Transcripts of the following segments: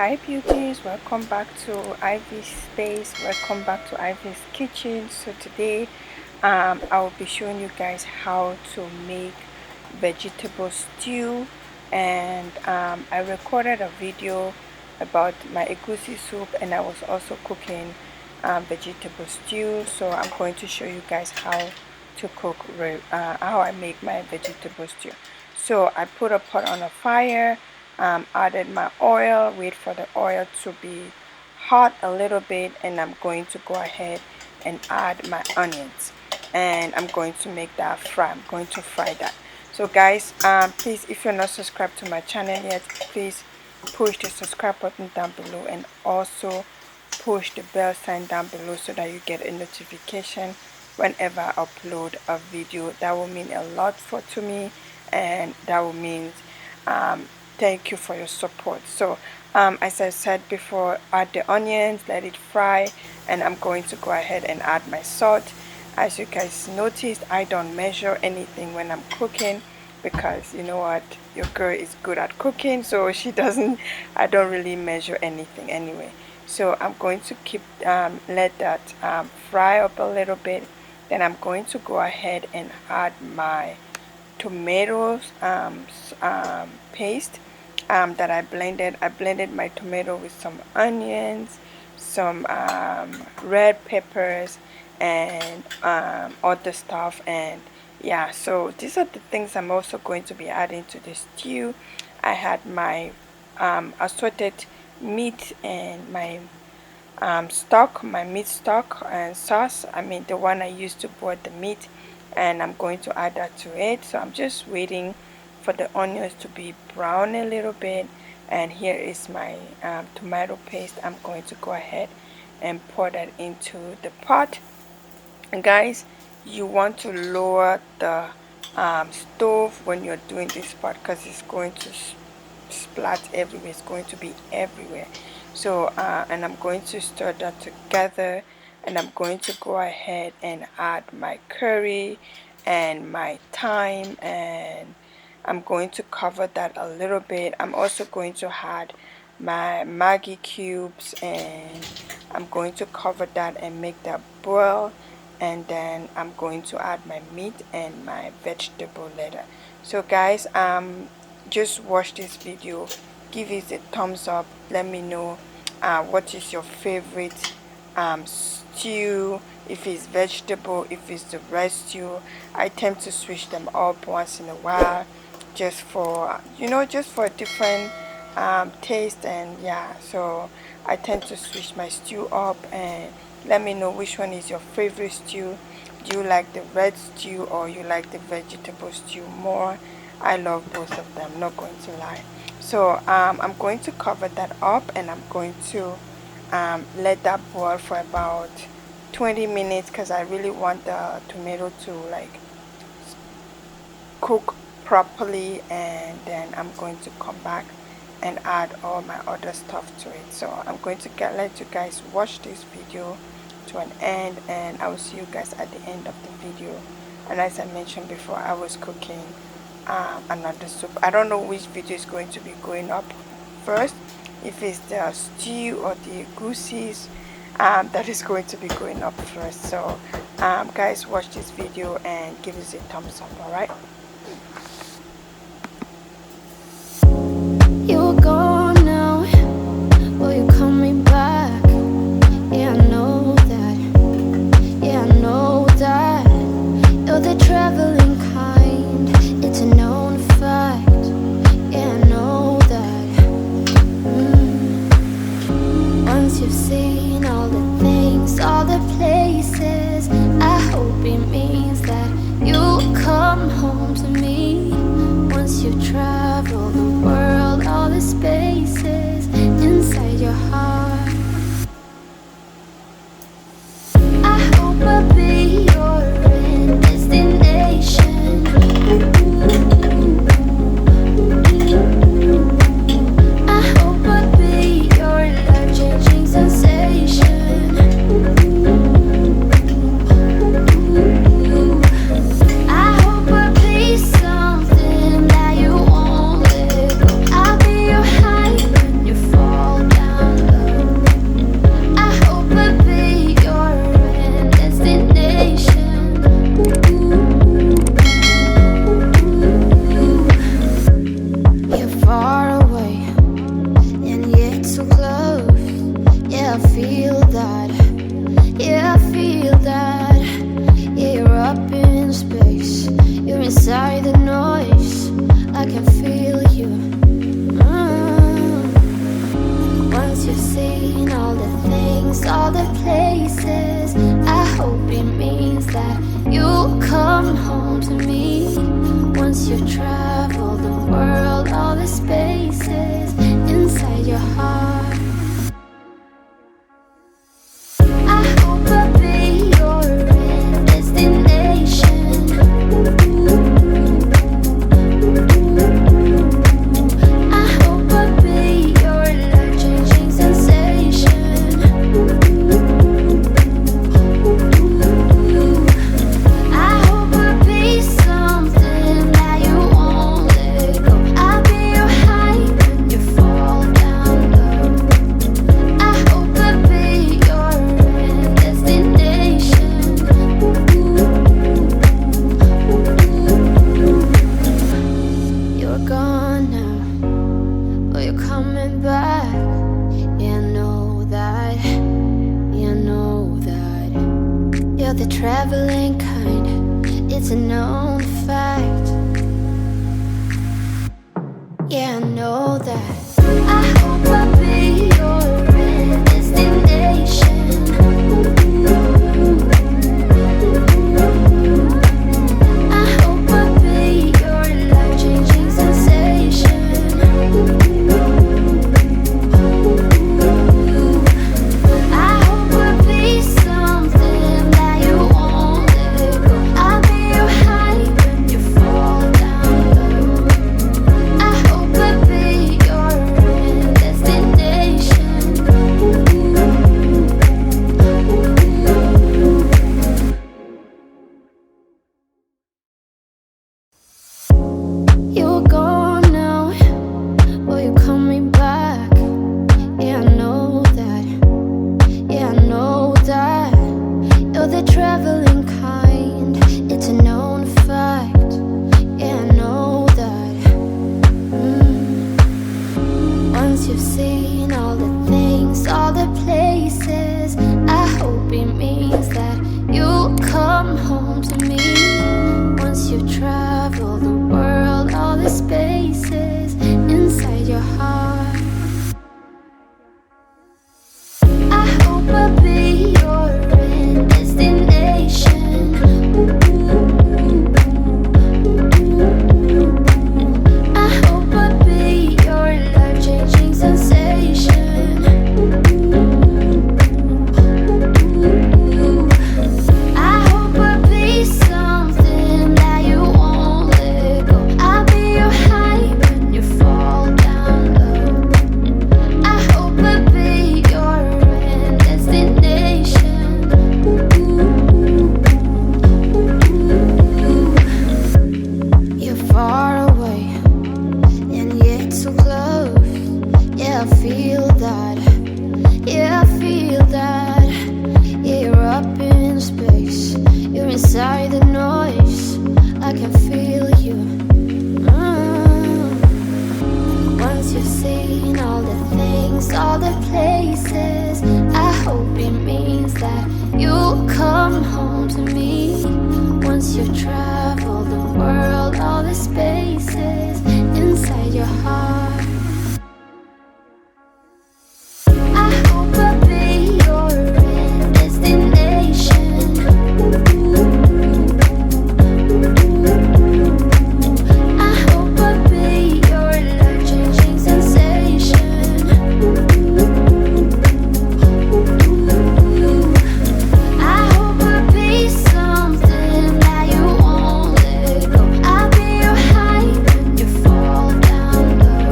Hi beauties, welcome back to Ivy's space, welcome back to Ivy's kitchen. So today I will be showing you guys how to make vegetable stew, and I recorded a video about my egusi soup, and I was also cooking vegetable stew. So I'm going to show you guys how to cook how I make my vegetable stew. So I put a pot on a fire, added my oil, wait for the oil to be hot a little bit, and I'm going to go ahead and add my onions, and I'm going to make that fry. I'm going to fry that. So guys, please, if you're not subscribed to my channel yet, please push the subscribe button down below, and also push the bell sign down below so that you get a notification whenever I upload a video. That will mean a lot to me, and that will mean thank you for your support. So as I said before, add the onions, let it fry, and I'm going to go ahead and add my salt. As you guys noticed, I don't measure anything when I'm cooking, because you know what, your girl is good at cooking, so she doesn't, I don't really measure anything anyway. So I'm going to keep let that fry up a little bit. Then I'm going to go ahead and add my tomatoes paste that I blended. I blended my tomato with some onions, some red peppers, and other stuff. And yeah, so these are the things I'm also going to be adding to the stew. I had my assorted meat and my stock, my meat stock and sauce. I mean the one I used to boil the meat, and I'm going to add that to it. So I'm just waiting for the onions to be brown a little bit, and here is my tomato paste. I'm going to go ahead and pour that into the pot. And guys, you want to lower the stove when you're doing this part, because it's going to splat everywhere. It's going to be everywhere. So and I'm going to stir that together, and I'm going to go ahead and add my curry and my thyme, and I'm going to cover that a little bit. I'm also going to add my Maggi cubes, and I'm going to cover that and make that boil. And then I'm going to add my meat and my vegetable later. So guys, just watch this video, give it a thumbs up, let me know what is your favorite stew, if it's vegetable, if it's the red stew. I tend to switch them up once in a while, just for just for a different taste. And yeah, so I tend to switch my stew up, and let me know which one is your favorite stew. Do you like the red stew or you like the vegetable stew more? I love both of them, not going to lie. So I'm going to cover that up, and I'm going to let that boil for about 20 minutes, because I really want the tomato to like cook properly. And then I'm going to come back and add all my other stuff to it. So I'm going to let you guys watch this video to an end, and I will see you guys at the end of the video. And as I mentioned before, I was cooking another soup. I don't know which video is going to be going up first, if it's the stew or the egusis that is going to be going up first. So guys, watch this video and give us a thumbs up. All right. You're gone now, will you coming back? Yeah, I know that. Yeah, I know that. You're the traveling kind, it's a known fact. Yeah, I know that. Once you've seen all the things, all the places, I hope it means that you'll come home to me. Once you've traveled the world, all the space. hope it means that you'll come home to me once you travel the world, all the spaces inside your heart. I hope I'll be your destination. I hope I'll be your life-changing sensation. I hope I'll be something that you won't let go. I'll be your high when you fall down low. I hope I'll be your destination. You're gone now, but you're coming back. Yeah, I know that. Yeah, I know that. You're the traveling kind. It's a known fact. Yeah, I know that. I hope I'll be your destination. I hope I'll be your life-changing sensation. I hope I'll be something that you won't let go. I'll be your high when you fall down low. I hope I'll be your destination. You're gone now, but you're coming back. Yeah, I know that. Yeah, I know that. You're the traveling kind. It's a known fact. Yeah, I know that. Once you've seen all the things, all the places, I hope it means that you'll come home to me once you've traveled the world, all the spaces inside your heart. I hope I'll be your destination. I hope I'll be your life-changing sensation. I hope I'll be something that you won't let go. I'll be your high when you fall down low. I hope I'll be your destination. You're far away and yet so close. Yeah, I feel that. Yeah, I feel that. Yeah, you're up in space. You're inside the noise. I can feel you. Once you've seen all the things, all the places, I hope it means that you'll come home to me once you've traveled the world, all the spaces inside your heart. I hope I'll be your destination. I hope I'll be your life-changing sensation. I hope I'll be something that you won't let go. I'll be your high when you fall down low.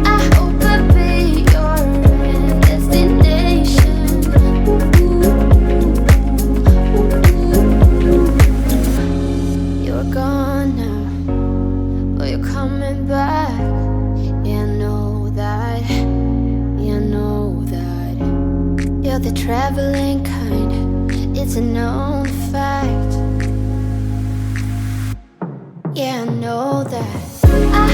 I hope I'll be your destination. You're gone now, but you're coming back. Yeah, I know that. Yeah, I know that. You're the traveling kind. It's a known fact. Yeah, I know that. I